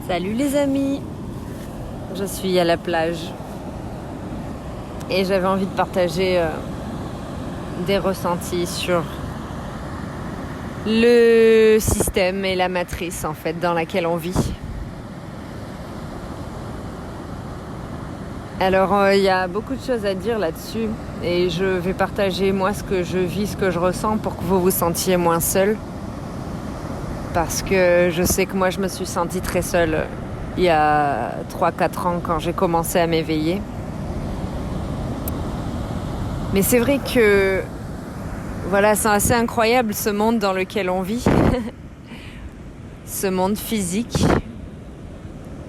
Salut les amis, je suis à la plage et j'avais envie de partager des ressentis sur le système et la matrice en fait dans laquelle on vit. Alors il y a beaucoup de choses à dire là-dessus et je vais partager moi ce que je vis, ce que je ressens pour que vous vous sentiez moins seul. Parce que je sais que moi je me suis sentie très seule il y a 3-4 ans quand j'ai commencé à m'éveiller. Mais c'est vrai que voilà, c'est assez incroyable ce monde dans lequel on vit, ce monde physique.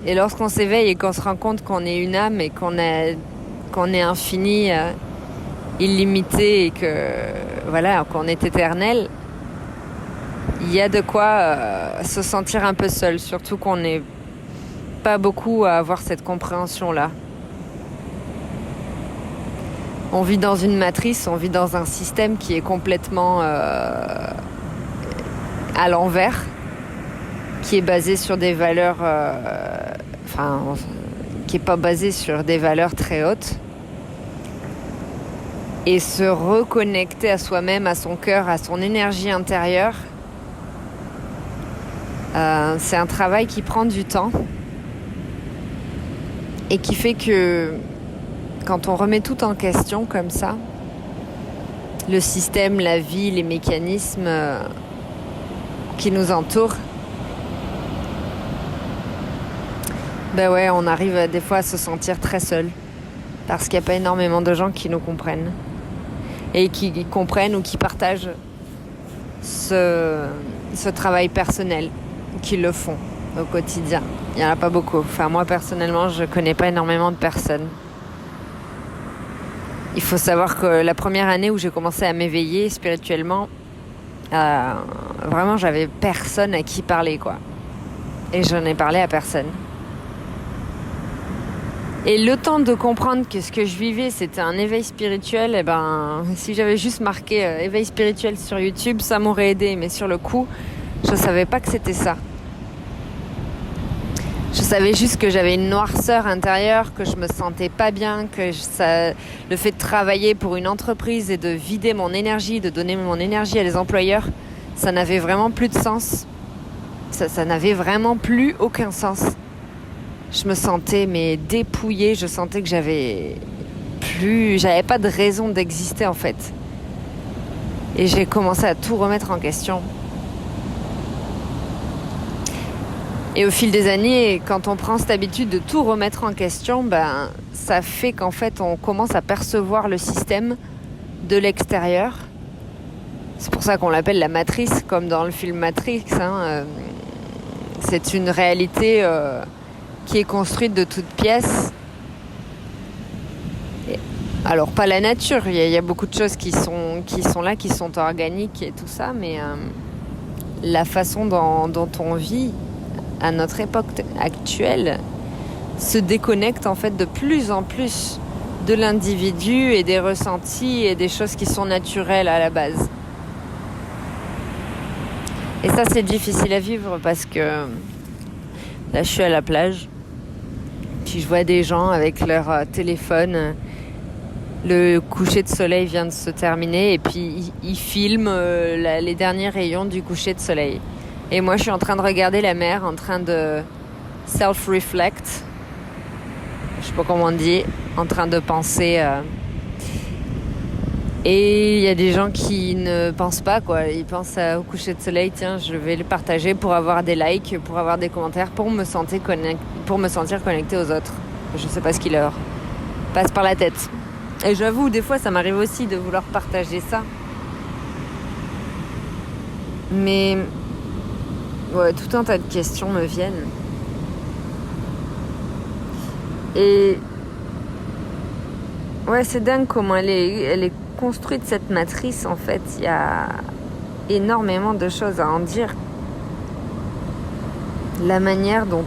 Et lorsqu'on s'éveille et qu'on se rend compte qu'on est une âme et qu'on est infini, illimité et que voilà, qu'on est éternel, il y a de quoi se sentir un peu seul, surtout qu'on n'est pas beaucoup à avoir cette compréhension-là. On vit dans une matrice, on vit dans un système qui est complètement à l'envers, qui est basé sur des valeurs, qui est pas basé sur des valeurs très hautes. Et se reconnecter à soi-même, à son cœur, à son énergie intérieure, c'est un travail qui prend du temps et qui fait que quand on remet tout en question comme ça, le système, la vie, les mécanismes qui nous entourent, ben ouais, on arrive des fois à se sentir très seul parce qu'il n'y a pas énormément de gens qui nous comprennent et qui comprennent ou qui partagent ce travail personnel, qui le font au quotidien. Il n'y en a pas beaucoup. Enfin, moi, personnellement, je connais pas énormément de personnes. Il faut savoir que la première année où j'ai commencé à m'éveiller spirituellement, vraiment, j'avais personne à qui parler, quoi. Et j'en ai parlé à personne. Et le temps de comprendre que ce que je vivais, c'était un éveil spirituel, et ben, si j'avais juste marqué éveil spirituel sur YouTube, ça m'aurait aidé. Mais sur le coup, je savais pas que c'était ça. Je savais juste que j'avais une noirceur intérieure, que je me sentais pas bien, le fait de travailler pour une entreprise et de vider mon énergie, de donner mon énergie à des employeurs, ça n'avait vraiment plus de sens. Ça n'avait vraiment plus aucun sens. Je me sentais dépouillée, je sentais que j'avais pas de raison d'exister en fait. Et j'ai commencé à tout remettre en question. Et au fil des années, quand on prend cette habitude de tout remettre en question, ben, ça fait qu'en fait, on commence à percevoir le système de l'extérieur. C'est pour ça qu'on l'appelle la matrice, comme dans le film Matrix. C'est une réalité qui est construite de toutes pièces. Alors, pas la nature, il y a beaucoup de choses qui sont là, qui sont organiques et tout ça, mais la façon dont on vit à notre époque actuelle, se déconnecte en fait de plus en plus de l'individu et des ressentis et des choses qui sont naturelles à la base. Et ça, c'est difficile à vivre parce que là, je suis à la plage, puis je vois des gens avec leur téléphone. Le coucher de soleil vient de se terminer et puis ils filment les derniers rayons du coucher de soleil. Et moi, je suis en train de regarder la mer, en train de self-reflect. Je sais pas comment on dit, en train de penser. Et il y a des gens qui ne pensent pas, quoi. Ils pensent au coucher de soleil, tiens, je vais le partager pour avoir des likes, pour avoir des commentaires, pour me sentir connecté aux autres. Je sais pas ce qui leur passe par la tête. Et j'avoue, des fois, ça m'arrive aussi de vouloir partager ça. Mais ouais, tout un tas de questions me viennent. Et ouais, c'est dingue comment elle est construite, cette matrice, en fait. Il y a énormément de choses à en dire. La manière dont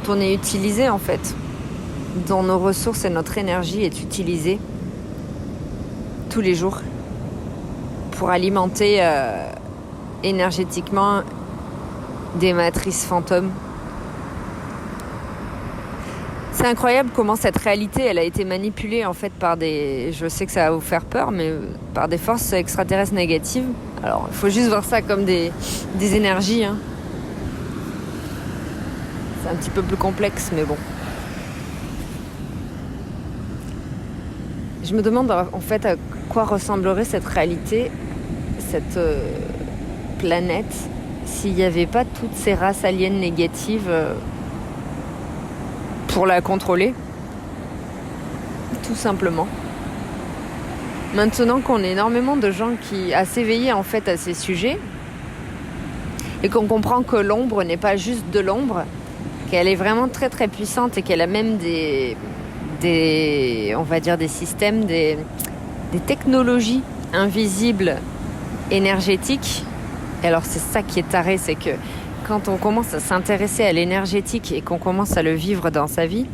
on est utilisé, en fait. Dont nos ressources et notre énergie est utilisée tous les jours pour alimenter énergétiquement des matrices fantômes. C'est incroyable comment cette réalité, elle a été manipulée en fait par des... Je sais que ça va vous faire peur, mais par des forces extraterrestres négatives. Alors, il faut juste voir ça comme des énergies. Hein. C'est un petit peu plus complexe, mais bon. Je me demande en fait à quoi ressemblerait cette réalité, cette planète, s'il n'y avait pas toutes ces races aliens négatives pour la contrôler, tout simplement. Maintenant qu'on est énormément de gens à s'éveiller en fait à ces sujets et qu'on comprend que l'ombre n'est pas juste de l'ombre, qu'elle est vraiment très très puissante et qu'elle a même des on va dire des systèmes, des technologies invisibles énergétiques. Et alors c'est ça qui est taré, c'est que quand on commence à s'intéresser à l'énergétique et qu'on commence à le vivre dans sa vie,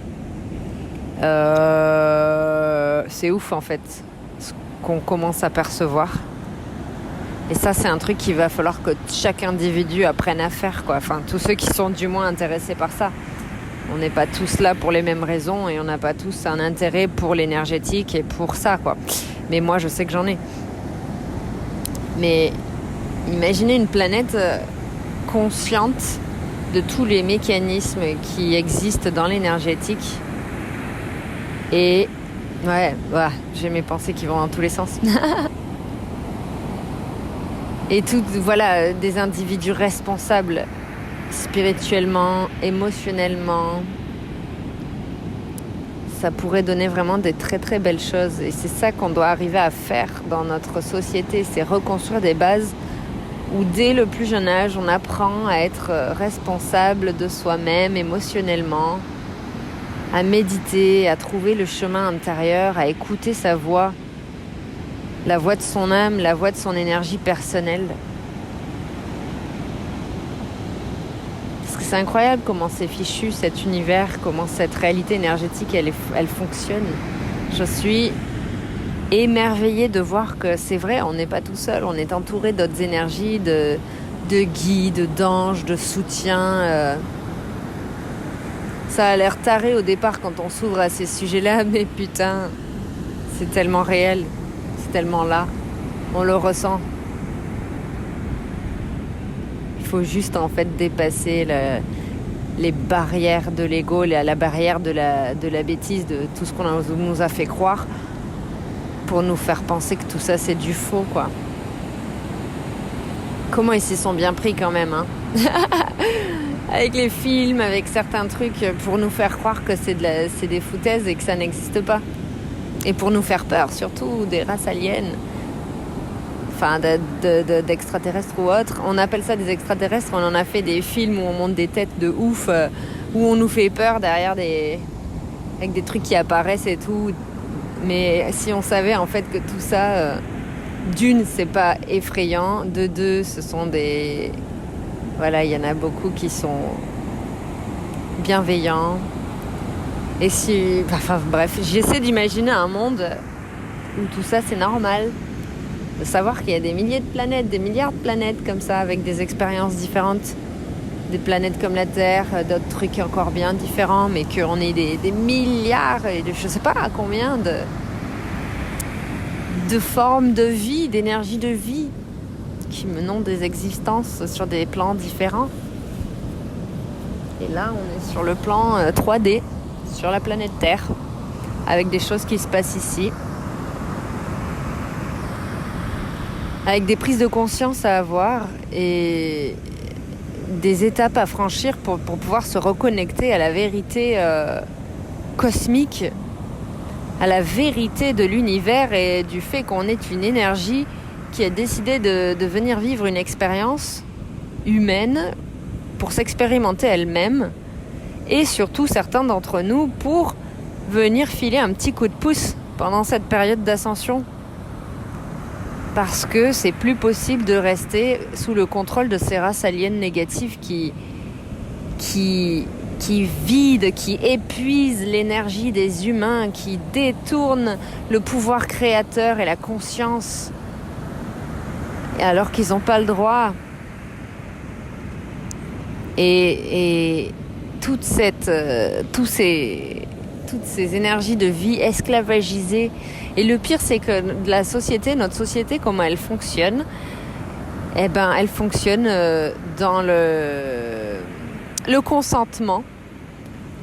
c'est ouf en fait, ce qu'on commence à percevoir. Et ça, c'est un truc qu'il va falloir que chaque individu apprenne à faire, quoi. Enfin, tous ceux qui sont du moins intéressés par ça. On n'est pas tous là pour les mêmes raisons et on n'a pas tous un intérêt pour l'énergétique et pour ça, quoi. Mais moi, je sais que j'en ai. Mais imaginez une planète consciente de tous les mécanismes qui existent dans l'énergétique. Et ouais, j'ai mes pensées qui vont dans tous les sens. Et voilà, des individus responsables spirituellement, émotionnellement. Ça pourrait donner vraiment des très très belles choses. Et c'est ça qu'on doit arriver à faire dans notre société, c'est reconstruire des bases où dès le plus jeune âge, on apprend à être responsable de soi-même émotionnellement, à méditer, à trouver le chemin intérieur, à écouter sa voix, la voix de son âme, la voix de son énergie personnelle. Parce que c'est incroyable comment c'est fichu cet univers, comment cette réalité énergétique elle fonctionne. Je suis émerveillée de voir que c'est vrai, on n'est pas tout seul, on est entouré d'autres énergies, de guides, d'anges, de soutien. Ça a l'air taré au départ quand on s'ouvre à ces sujets-là, mais putain, c'est tellement réel. Tellement là, on le ressent. Il faut juste en fait dépasser les barrières de l'ego, la barrière de la bêtise, de tout ce qu'on nous a fait croire pour nous faire penser que tout ça c'est du faux, quoi. Comment ils s'y sont bien pris quand même, hein. Avec les films, avec certains trucs pour nous faire croire que c'est des foutaises et que ça n'existe pas. Et pour nous faire peur, surtout des races aliens, enfin d'extraterrestres ou autres. On appelle ça des extraterrestres, on en a fait des films où on monte des têtes de ouf, où on nous fait peur derrière avec des trucs qui apparaissent et tout. Mais si on savait en fait que tout ça, d'une, c'est pas effrayant, de deux, ce sont des... Voilà, il y en a beaucoup qui sont bienveillants. Et bref, j'essaie d'imaginer un monde où tout ça c'est normal. De savoir qu'il y a des milliers de planètes, des milliards de planètes comme ça, avec des expériences différentes. Des planètes comme la Terre, d'autres trucs encore bien différents, mais qu'on ait des milliards, et je sais pas à combien de formes de vie, d'énergie de vie, qui menent des existences sur des plans différents. Et là, on est sur le plan 3D. Sur la planète Terre, avec des choses qui se passent ici, avec des prises de conscience à avoir et des étapes à franchir pour pouvoir se reconnecter à la vérité cosmique, à la vérité de l'univers et du fait qu'on est une énergie qui a décidé de venir vivre une expérience humaine pour s'expérimenter elle-même. Et surtout certains d'entre nous pour venir filer un petit coup de pouce pendant cette période d'ascension. Parce que c'est plus possible de rester sous le contrôle de ces races aliens négatives qui vident, qui épuisent l'énergie des humains, qui détournent le pouvoir créateur et la conscience Et alors qu'ils n'ont pas le droit. Et toutes ces énergies de vie esclavagisées. Et le pire, c'est que notre société, comment elle fonctionne, eh ben, elle fonctionne dans le consentement.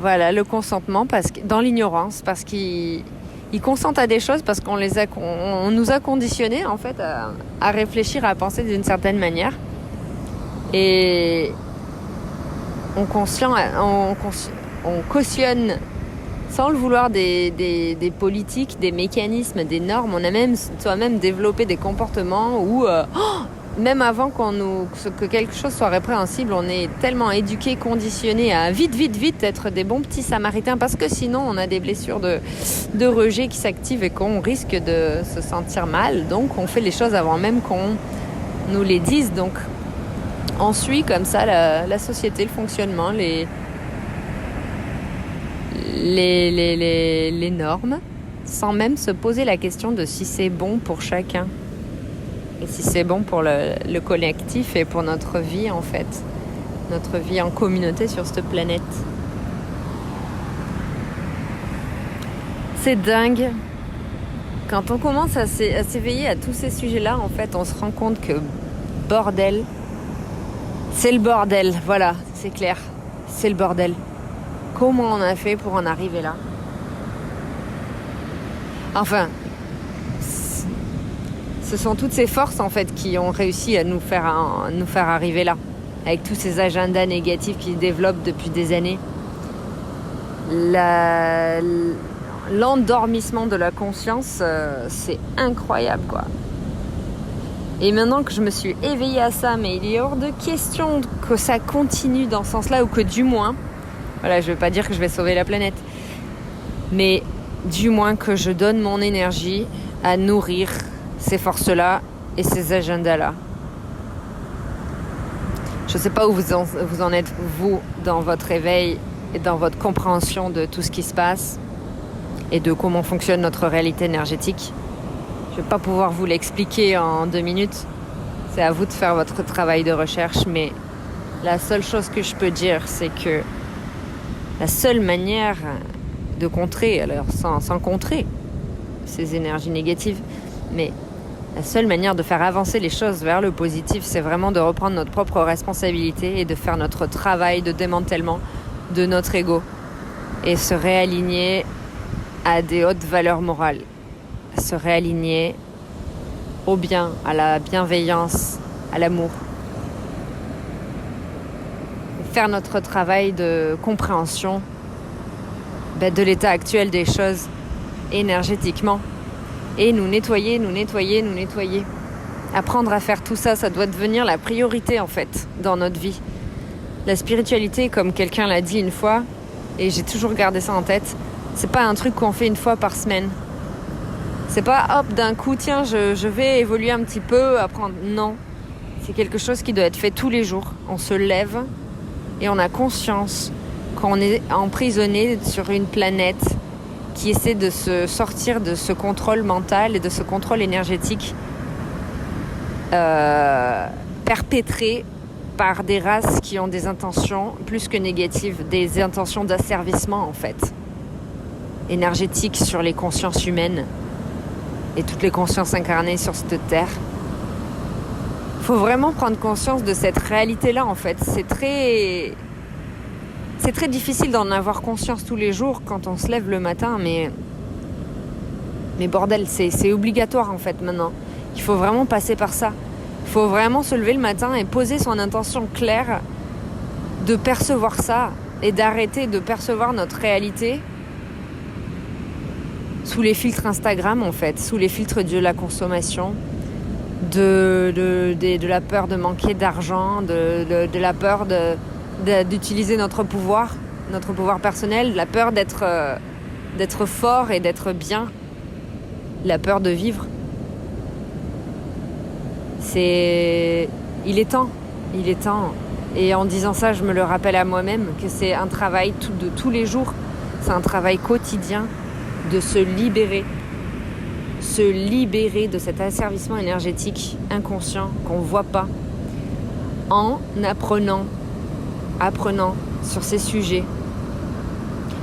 Voilà, le consentement, dans l'ignorance, parce qu'ils consentent à des choses parce qu'on nous a conditionnés en fait à réfléchir, à penser d'une certaine manière. Et on cautionne sans le vouloir des politiques, des mécanismes, des normes. On a même soi-même développé des comportements où même avant que quelque chose soit répréhensible, on est tellement éduqué, conditionné à vite être des bons petits samaritains, parce que sinon on a des blessures de rejet qui s'activent et qu'on risque de se sentir mal. Donc on fait les choses avant même qu'on nous les dise. Donc on suit comme ça la société, le fonctionnement, les normes, sans même se poser la question de si c'est bon pour chacun. Et si c'est bon pour le collectif et pour notre vie en fait. Notre vie en communauté sur cette planète. C'est dingue. Quand on commence à s'éveiller à tous ces sujets-là, en fait, on se rend compte que bordel, c'est le bordel. Voilà, c'est clair. C'est le bordel. Comment on a fait pour en arriver là ? Enfin, ce sont toutes ces forces en fait qui ont réussi à nous faire arriver là, avec tous ces agendas négatifs qui se développent depuis des années. L'endormissement de la conscience, c'est incroyable quoi. Et maintenant que je me suis éveillée à ça, mais il est hors de question que ça continue dans ce sens-là, ou que du moins, voilà, je ne veux pas dire que je vais sauver la planète, mais du moins que je donne mon énergie à nourrir ces forces-là et ces agendas-là. Je ne sais pas où vous en êtes, vous, dans votre éveil et dans votre compréhension de tout ce qui se passe et de comment fonctionne notre réalité énergétique. Je ne vais pas pouvoir vous l'expliquer en 2 minutes. C'est à vous de faire votre travail de recherche, mais la seule chose que je peux dire, c'est que la seule manière de contrer, alors sans contrer ces énergies négatives, mais la seule manière de faire avancer les choses vers le positif, c'est vraiment de reprendre notre propre responsabilité et de faire notre travail de démantèlement de notre ego et se réaligner à des hautes valeurs morales, se réaligner au bien, à la bienveillance, à l'amour. Faire notre travail de compréhension de l'état actuel des choses énergétiquement. Et nous nettoyer. Apprendre à faire tout ça, ça doit devenir la priorité en fait dans notre vie. La spiritualité, comme quelqu'un l'a dit une fois, et j'ai toujours gardé ça en tête, c'est pas un truc qu'on fait une fois par semaine. C'est pas hop d'un coup, tiens, je vais évoluer un petit peu, apprendre. Non, c'est quelque chose qui doit être fait tous les jours. On se lève et on a conscience qu'on est emprisonné sur une planète qui essaie de se sortir de ce contrôle mental et de ce contrôle énergétique perpétré par des races qui ont des intentions plus que négatives, des intentions d'asservissement en fait, énergétiques sur les consciences humaines et toutes les consciences incarnées sur cette terre. Il faut vraiment prendre conscience de cette réalité-là en fait. C'est très difficile d'en avoir conscience tous les jours quand on se lève le matin, mais bordel, c'est obligatoire en fait maintenant. Il faut vraiment passer par ça. Il faut vraiment se lever le matin et poser son intention claire de percevoir ça et d'arrêter de percevoir notre réalité sous les filtres Instagram en fait, sous les filtres de la consommation, de la peur de manquer d'argent, de la peur d'utiliser notre pouvoir personnel, la peur d'être fort et d'être bien, la peur de vivre. Il est temps. Et en disant ça, je me le rappelle à moi-même que c'est un travail de tous les jours. C'est un travail quotidien de se libérer se libérer de cet asservissement énergétique inconscient qu'on ne voit pas en apprenant sur ces sujets,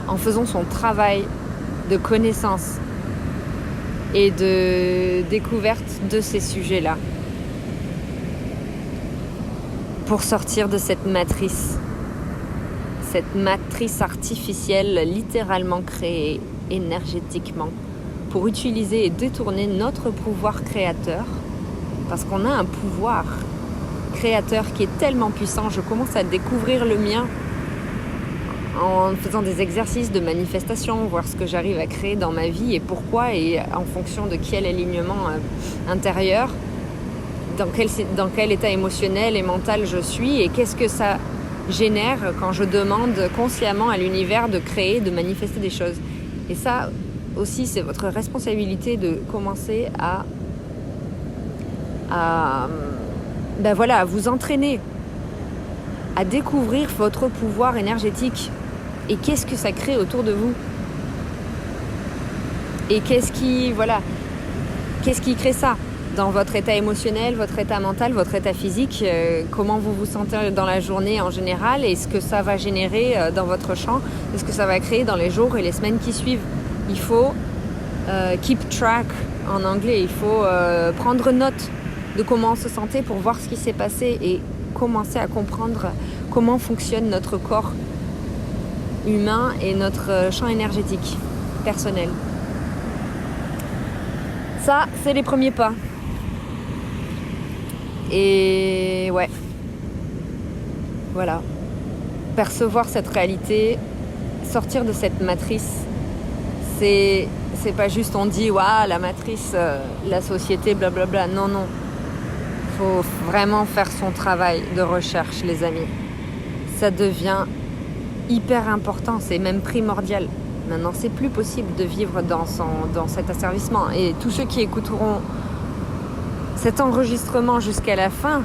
en faisant son travail de connaissance et de découverte de ces sujets-là, pour sortir de cette matrice artificielle littéralement créée énergétiquement, pour utiliser et détourner notre pouvoir créateur, parce qu'on a un pouvoir créateur qui est tellement puissant. Je commence à découvrir le mien en faisant des exercices de manifestation, voir ce que j'arrive à créer dans ma vie et pourquoi, et en fonction de quel alignement intérieur, dans quel état émotionnel et mental je suis, et qu'est-ce que ça génère quand je demande consciemment à l'univers de créer, de manifester des choses. Et ça aussi, c'est votre responsabilité de commencer à vous entraîner, à découvrir votre pouvoir énergétique et qu'est-ce que ça crée autour de vous. Et qu'est-ce qui crée ça dans votre état émotionnel, votre état mental, votre état physique, comment vous vous sentez dans la journée en général, et ce que ça va générer dans votre champ, et ce que ça va créer dans les jours et les semaines qui suivent. Il faut keep track en anglais, il faut prendre note de comment on se sentait pour voir ce qui s'est passé et commencer à comprendre comment fonctionne notre corps humain et notre champ énergétique personnel. Ça, c'est les premiers pas. Et ouais, voilà, percevoir cette réalité, sortir de cette matrice, c'est pas juste on dit waouh, la matrice, la société, blablabla. Non, faut vraiment faire son travail de recherche, les amis. Ça devient hyper important, c'est même primordial. Maintenant, c'est plus possible de vivre dans cet asservissement. Et tous ceux qui écouteront cet enregistrement jusqu'à la fin,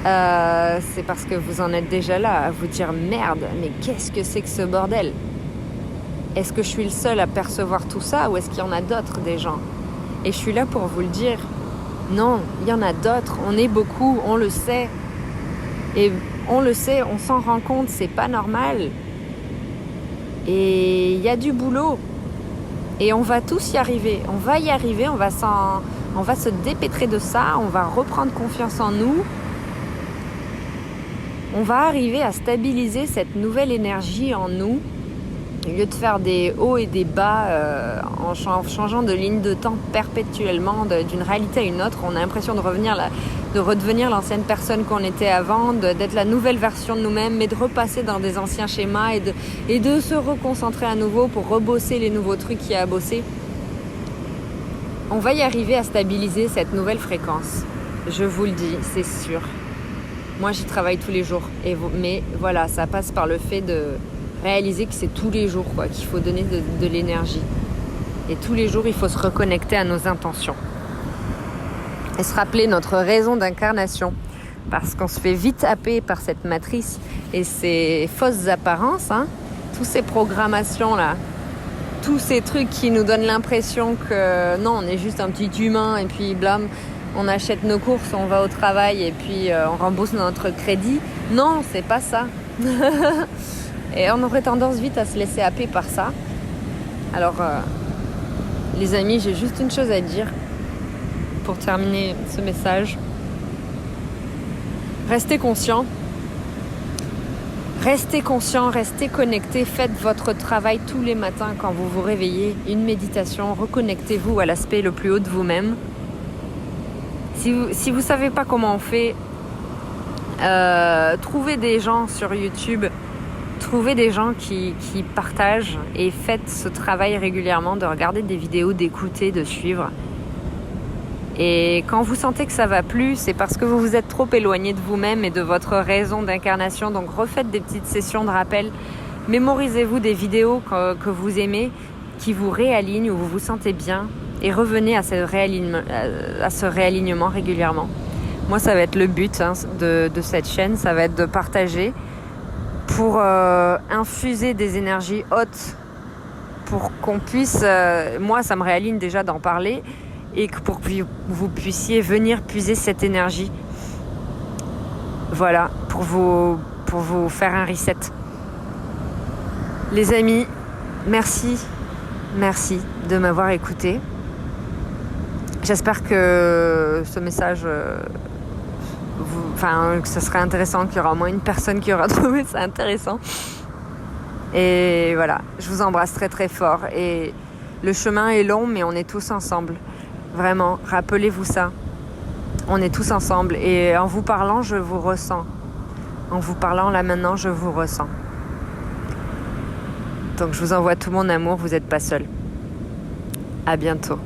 c'est parce que vous en êtes déjà là à vous dire merde, mais qu'est-ce que c'est que ce bordel ? Est-ce que je suis le seul à percevoir tout ça, ou est-ce qu'il y en a d'autres des gens ? Et je suis là pour vous le dire. Non, il y en a d'autres, on est beaucoup, on le sait. Et on le sait, on s'en rend compte, c'est pas normal. Et il y a du boulot. Et on va tous y arriver. On va y arriver, on va se dépêtrer de ça, on va reprendre confiance en nous. On va arriver à stabiliser cette nouvelle énergie en nous, au lieu de faire des hauts et des bas en changeant de ligne de temps perpétuellement d'une réalité à une autre. On a l'impression de redevenir l'ancienne personne qu'on était avant, d'être la nouvelle version de nous-mêmes, mais de repasser dans des anciens schémas et de se reconcentrer à nouveau pour rebosser les nouveaux trucs qu'il y a à bosser. On va y arriver à stabiliser cette nouvelle fréquence. Je vous le dis, c'est sûr. Moi, j'y travaille tous les jours. Mais voilà, ça passe par le fait de réaliser que c'est tous les jours, qu'il faut donner de l'énergie. Et tous les jours, il faut se reconnecter à nos intentions. Et se rappeler notre raison d'incarnation. Parce qu'on se fait vite happer par cette matrice et ces fausses apparences, tous ces programmations-là, tous ces trucs qui nous donnent l'impression que non, on est juste un petit humain et puis blâme, on achète nos courses, on va au travail et puis on rembourse notre crédit. Non, c'est pas ça. Et on aurait tendance vite à se laisser happer par ça. Alors, les amis, j'ai juste une chose à dire pour terminer ce message. Restez conscients. Restez conscient, restez connecté, faites votre travail tous les matins quand vous vous réveillez. Une méditation, reconnectez-vous à l'aspect le plus haut de vous-même. Si vous savez pas comment on fait, trouvez des gens sur YouTube, trouvez des gens qui partagent et faites ce travail régulièrement de regarder des vidéos, d'écouter, de suivre. Et quand vous sentez que ça va plus, c'est parce que vous vous êtes trop éloigné de vous-même et de votre raison d'incarnation. Donc refaites des petites sessions de rappel. Mémorisez-vous des vidéos que vous aimez, qui vous réalignent, où vous vous sentez bien. Et revenez à ce réalignement régulièrement. Moi, ça va être le but de cette chaîne. Ça va être de partager pour infuser des énergies hautes pour qu'on puisse, moi ça me réaligne déjà d'en parler, et que pour que vous puissiez venir puiser cette énergie, voilà, pour vous faire un reset. Les amis, merci de m'avoir écouté. J'espère que ce message, que ce serait intéressant, qu'il y aura au moins une personne qui aura trouvé ça intéressant. Et voilà, je vous embrasse très très fort. Et le chemin est long, mais on est tous ensemble. Vraiment, rappelez-vous ça. On est tous ensemble. Et en vous parlant, je vous ressens. En vous parlant là maintenant, je vous ressens. Donc je vous envoie tout mon amour, vous n'êtes pas seul. À bientôt.